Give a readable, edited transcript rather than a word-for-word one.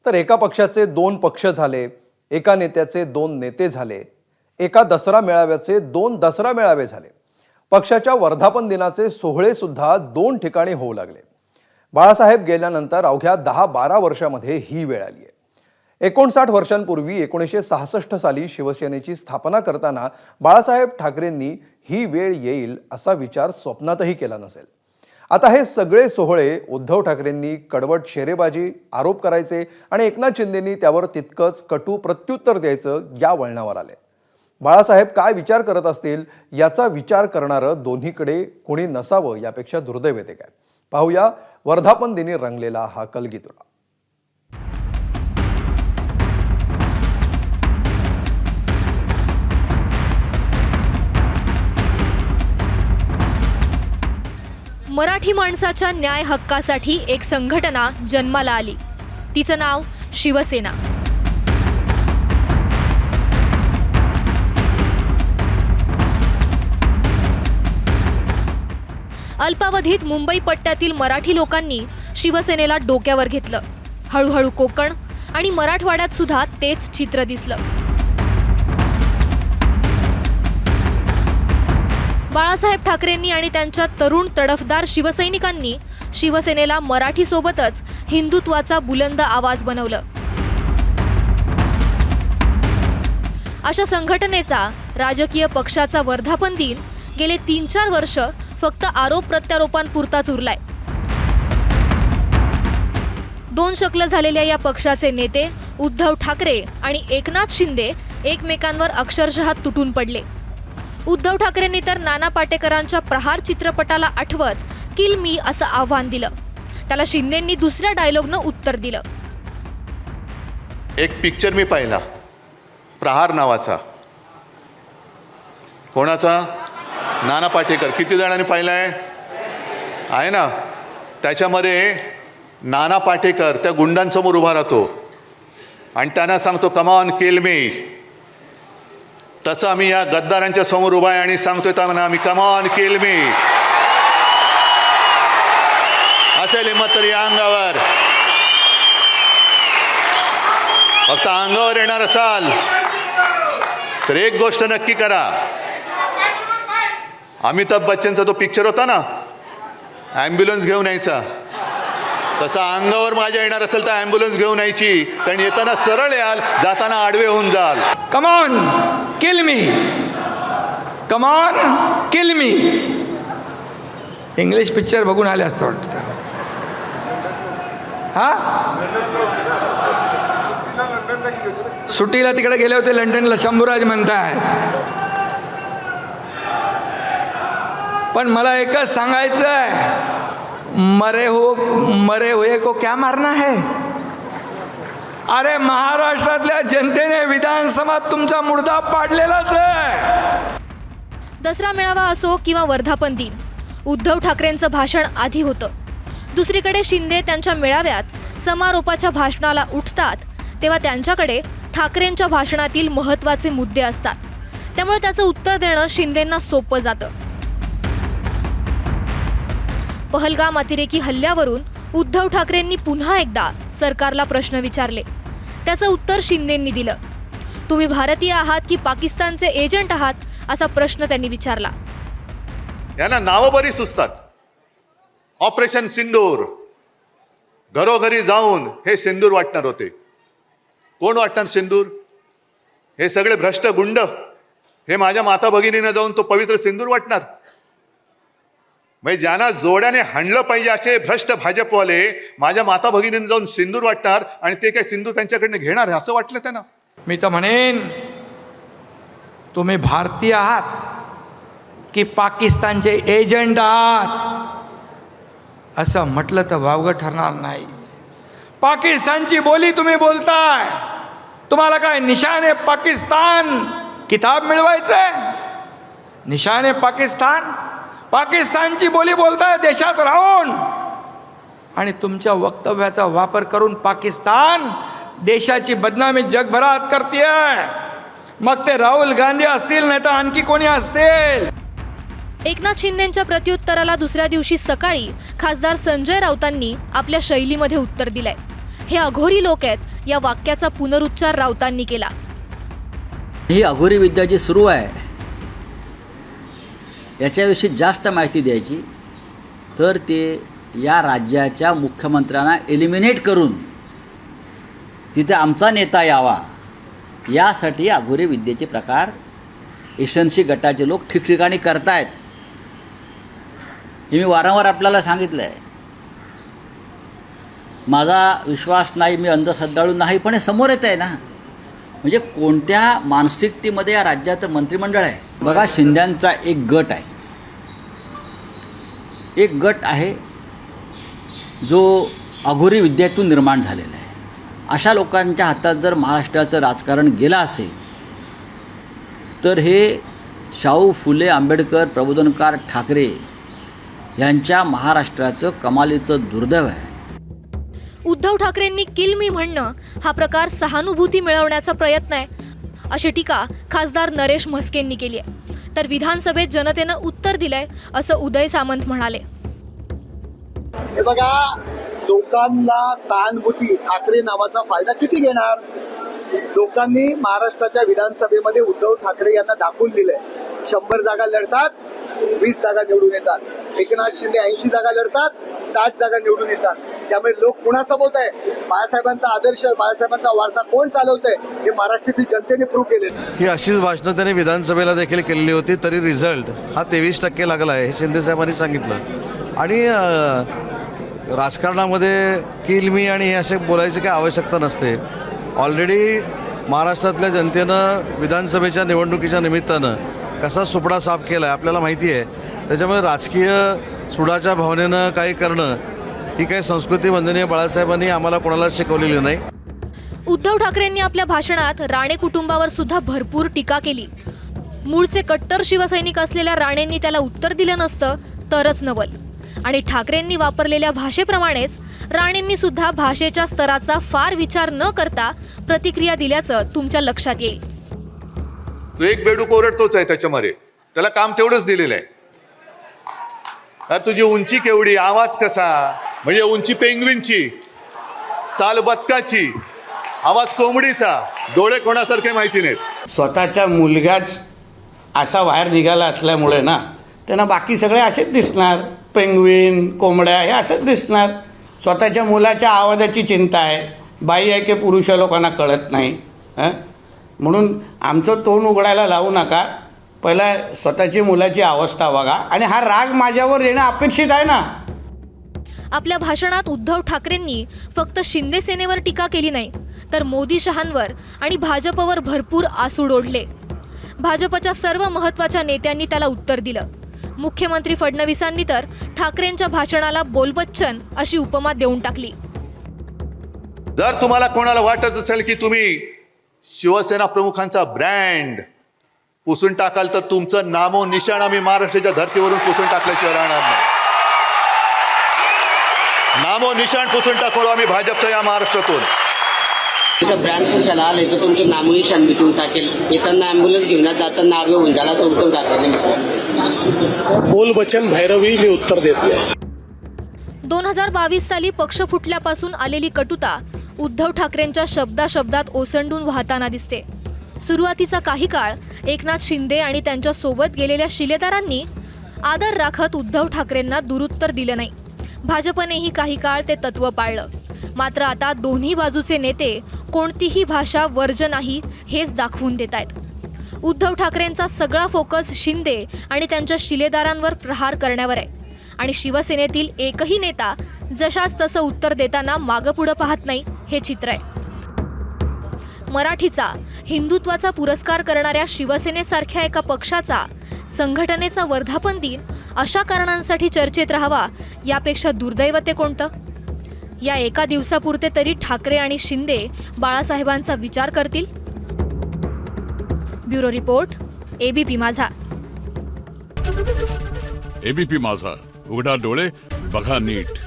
तर एका पक्षाचे दोन पक्ष झाले, एका नेत्याचे दोन नेते झाले, एका दसरा मेळाव्याचे दोन दसरा मेळावे झाले. पक्षाच्या वर्धापन दिनाचे सोहळे सुद्धा दोन ठिकाणी होऊ लागले. बाळासाहेब गेल्यानंतर अवघ्या 10-12 वर्षामध्ये ही वेळ आली आहे. 59 वर्षांपूर्वी 1966 साली शिवसेनेची स्थापना करताना बाळासाहेब ठाकरेंनी ही वेळ येईल असा विचार स्वप्नातही केला नसेल. आता हे सगळे सोहळे उद्धव ठाकरेंनी कडवट शेरेबाजी आरोप करायचे आणि एकनाथ शिंदेंनी त्यावर तितकंच कटू प्रत्युत्तर द्यायचं या वळणावर आले. बाळासाहेब काय विचार करत असतील याचा विचार करणारं दोन्हीकडे कोणी नसावं यापेक्षा दुर्दैव येते काय. पाहूया वर्धापन दिनी रंगलेला हा कलगीतुरा. मराठी माणसाच्या न्याय हक्कासाठी एक संघटना जन्माला आली. तिचं नाव शिवसेना. अल्पावधीत मुंबई पट्ट्यातील मराठी लोकांनी शिवसेनेला डोक्यावर घेतलं. हळूहळू कोकण आणि मराठवाड्यात सुद्धा तेच चित्र दिसलं. बाळासाहेब ठाकरेंनी आणि त्यांच्या तरुण तडफदार शिवसैनिकांनी शिवसेनेला मराठीसोबतच हिंदुत्वाचा बुलंद आवाज बनवलं. अशा संघटनेचा राजकीय पक्षाचा वर्धापन दिन गेले 3-4 वर्ष फक्त आरोप प्रत्यारोपांपुरताच उरलाय. दोन शकलं झालेल्या या पक्षाचे नेते उद्धव ठाकरे आणि एकनाथ शिंदे एकमेकांवर अक्षरशः तुटून पडले. उद्धव ठाकरेंनी तर नाना पाटेकरांच्या प्रहार चित्रपटाला आठवत किल मी असं आव्हान दिलं. त्याला शिंदेंनी दुसऱ्या डायलॉगनं उत्तर दिलं. एक पिक्चर मी पाहिला, प्रहार नावाचा. कोणाचा? नाना पाटेकर. किती जणांनी पाहिलाय? आहे ना. त्याच्यामध्ये नाना पाटेकर त्या गुंडांसमोर उभा राहतो आणि त्यांना सांगतो कम ऑन किल मी. तसं आम्ही या गद्दारांच्या समोर उभा आहे आणि सांगतोय त्यांना आम्ही कम ऑन किल मी. असेल हिंमत तरी या अंगावर. फक्त अंगावर येणार असाल तर एक गोष्ट नक्की करा. अमिताभ बच्चनचा तो पिक्चर होता ना, ॲम्ब्युलन्स घेऊन यायचा, तसा अंगावर माझ्या येणार असेल तर ॲम्ब्युलन्स घेऊन यायची. कारण येताना सरळ याल, जाताना आडवे होऊन जाल. Come on kill me, come on kill me. English picture बघून आले असतं वाटतं. हा, सुट्टीला तिकडे गेले होते लंडनला, शंभूराज म्हणतायत. पण मला एकच सांगायचं आहे, मरे हुए को क्या मारना है. अरे महाराष्ट्रातल्या जनतेने विधानसभात तुमचा मुर्दा पाडलेलाच आहे. दसरा मेळावा असो किंवा वर्धापन दिन, उद्धव ठाकरेंचं भाषण आधी होतं. दुसरीकडे शिंदे त्यांच्या मेळाव्यात समारोपाच्या भाषणाला उठतात तेव्हा त्यांच्याकडे ठाकरेंच्या भाषणातील महत्त्वाचे मुद्दे असतात. त्यामुळे त्याचं उत्तर देणं शिंदेंना सोपं जातं. पहलगाम अतिरेकी हल्ल्यावरून उद्धव ठाकरेंनी पुन्हा एकदा सरकारला प्रश्न विचारले. त्याचं उत्तर शिंदेंनी दिलं. तुम्ही भारतीय आहात की पाकिस्तानचे एजंट आहात असा प्रश्न त्यांनी विचारला. यांना नावं बरी सुचतात. ऑपरेशन सिंदूर. घरोघरी जाऊन हे सिंदूर वाटणार होते. कोण वाटणार सिंदूर? हे सगळे भ्रष्ट गुंड. हे माझ्या माता भगिनीनं जाऊन तो पवित्र सिंदूर वाटणार. म्हणजे ज्यांना जोड्याने हाणलं पाहिजे असे भ्रष्ट भाजपवाले माझ्या माता भगिनींनी जाऊन सिंदूर वाटणार आणि ते काय सिंदूर त्यांच्याकडनं घेणार असं वाटलं त्यांना. मी तर म्हणेन, तुम्ही भारतीय आहात की पाकिस्तानचे एजंट आहात असं म्हटलं तर वावगं ठरणार नाही. पाकिस्तानची बोली तुम्ही बोलताय. तुम्हाला काय निशाने पाकिस्तान किताब मिळवायचंय? निशाने पाकिस्तान, पाकिस्तानची बोली बोलताय देशात राहून. आणि तुमच्या वक्तव्याचा वापर करून पाकिस्तान देशाची बदनामी जगभरात करतेय. मग ते राहुल गांधी असतील नाही तर आणखी कोणी असतील. एकनाथ शिंदेंच्या प्रत्युत्तराला दुसऱ्या दिवशी सकाळी खासदार संजय राऊतांनी आपल्या शैलीमध्ये उत्तर दिलंय. हे अघोरी लोक आहेत या वाक्याचा पुनरुच्चार राऊतांनी केला. ही अघोरी विद्या जी सुरू आहे याच्याविषयी जास्त माहिती द्यायची तर ते या राज्याच्या मुख्यमंत्र्यांना एलिमिनेट करून तिथे आमचा नेता यावा यासाठी अघोरी विद्येचे प्रकार एसएनसी गटाचे लोक ठिकठिकाणी करतायत. हे मी वारंवार आपल्याला सांगितलं आहे. माझा विश्वास नाही, मी अंधश्रद्धाळू नाही, पण हे समोर येत आहे ना. म्हणजे कोणत्या मानसिकतेमध्ये या राज्याचं मंत्रिमंडळ आहे. बघा, शिंद्यांचा एक गट आहे, एक गट आहे जो अघोरी विद्येतून निर्माण झालेला आहे. अशा लोकांच्या हातात जर महाराष्ट्राचं राजकारण गेलं असेल तर हे शाहू फुले आंबेडकर प्रबोधनकार ठाकरे यांच्या महाराष्ट्राचं कमालीचं दुर्दैव आहे. उद्धव ठाकरेंनी किल मी म्हणणं हा प्रकार सहानुभूती मिळवण्याचा प्रयत्न आहे अशी टीका खासदार नरेश म्हस्केंनी केली आहे. तर विधानसभेत जनतेनं उत्तर दिलंय असं उदय सामंत म्हणाले. हे बघा, लोकांना सहानुभूती ठाकरे नावाचा फायदा किती घेणार. लोकांनी महाराष्ट्राच्या विधानसभेमध्ये उद्धव ठाकरे यांना दाखवून दिलंय. 100 जागा लढतात, 20 जागा निवडून येतात. एकनाथ शिंदे 80 जागा लढतात, 60 जागा निवडून येतात. त्यामुळे लोक कुणासोबत आहे, बाळासाहेबांचा आदर्श, बाळासाहेबांचा वारसा कोण चालवतंय हे महाराष्ट्रातील जनतेने प्रूव्ह केलेलं आहे. ही अशीच भाषणं त्यांनी विधानसभेला देखील केलेली होती, तरी रिझल्ट हा 23% लागला आहे हे शिंदेसाहेबांनी सांगितलं. आणि राजकारणामध्ये किल मी आणि हे असे बोलायची काही आवश्यकता नसते. ऑलरेडी महाराष्ट्रातल्या जनतेनं विधानसभेच्या निवडणुकीच्या निमित्तानं कसा सुपडा साफ केला आहे आपल्याला माहिती आहे. त्याच्यामुळे राजकीय सुडाच्या भावनेनं काही करणं ही काही संस्कृती वंदनीय बाळासाहेबांनी आम्हाला कोणाला शिकवलेली नाही. उद्धव ठाकरेंनी आपल्या भाषणात राणे कुटुंबावर सुद्धा भरपूर टीका केली. मूळचे कट्टर शिवसैनिक असलेल्या राणेंनी त्याला उत्तर दिलं नसतं तरच नवल. आणि ठाकरेंनी वापरलेल्या भाषेप्रमाणेच राणेंनी सुद्धा भाषेच्या स्तराचा फार विचार न करता प्रतिक्रिया दिल्याचं तुमच्या लक्षात येईल. तू एक बेडूक ओरडतोच आहे त्याच्यामध्ये, त्याला काम तेवढंच दिलेलं आहे. अरे तुझी उंची केवढी, आवाज कसा, म्हणजे उंची पेंग्विनची, चाल बदकाची, आवाज कोंबडीचा, डोळे कोणासारखे माहिती नाहीत. स्वतःचा मुलगाच असा बाहेर निघाला असल्यामुळे ना त्यांना बाकी सगळे असेच दिसणार. पेंग्विन, कोंबड्या हे असंच दिसणार. स्वतःच्या मुलाच्या आवाजाची चिंता आहे. बाई आहे की पुरुष लोकांना कळत नाही. म्हणून आमचं तोंड उघडायला लावू नका. पहिला स्वतःची मुलाची अवस्था बघा. आणि हा राग माझ्यावर येणं अपेक्षित आहे ना. आपल्या भाषणात उद्धव ठाकरेंनी फक्त शिंदे सेनेवर टीका केली नाही तर मोदी शहांवर आणि भाजपवर भरपूर आसूड ओढले. भाजपच्या सर्व महत्त्वाच्या नेत्यांनी त्याला उत्तर दिलं. मुख्यमंत्री फडणवीसांनी तर ठाकरेंच्या भाषणाला बोलबच्चन अशी उपमा देऊन टाकली. जर तुम्हाला कोणाला वाटत असेल की तुम्ही शिवसेना प्रमुखांचा ब्रँड पुसून टाकाल तर तुमचं नामो निशाण आम्ही महाराष्ट्राच्या धर्तीवरून पुसून टाकल्याशिवाय राहणार नाही. नामो निशाण पुसून टाकू आम्ही भाजपच्या या महाराष्ट्रातून. ब्रँड पुसायला आले तर तुमचं नामही शान मिटून टाकेल. येताना ॲम्ब्युलन्स घेऊन जाताना नावे होऊन झाला उद्धव ठाकरे. बोल बचन भैरवी मी उत्तर देत नाही. 2022 साली पक्ष फुटल्यापासून आलेली कटुता उद्धव ठाकरेंच्या शब्दात ओसंडून वाहताना दिसते. सुरुवातीचा काही काळ एकनाथ शिंदे आणि त्यांच्या सोबत गेलेल्या शिलेदारांनी आदर राखत उद्धव ठाकरेंना दुरुत्तर दिलं नाही. भाजपनेही काही काळ ते तत्त्व पाळलं. मात्र आता दोन्ही बाजूचे नेते कोणतीही भाषा वर्ज नाही हेच दाखवून देत आहेत. उद्धव ठाकरेंचा सगळा फोकस शिंदे आणि त्यांच्या शिलेदारांवर प्रहार करण्यावर आहे. आणि शिवसेनेतील एकही नेता जशास तसं उत्तर देताना मागं पुढं पाहत नाही हे चित्र आहे. मराठीचा, हिंदुत्वाचा पुरस्कार करणाऱ्या शिवसेनेसारख्या एका पक्षाचा संघटनेचा वर्धापन दिन अशा कारणांसाठी चर्चेत राहावा यापेक्षा दुर्दैव ते कोणतं. या एका दिवसापुरते तरी ठाकरे आणि शिंदे बाळासाहेबांचा विचार करतील. ब्युरो रिपोर्ट, एबीपी माझा. एबीपी माझा, उघडा डोळे बघा नीट.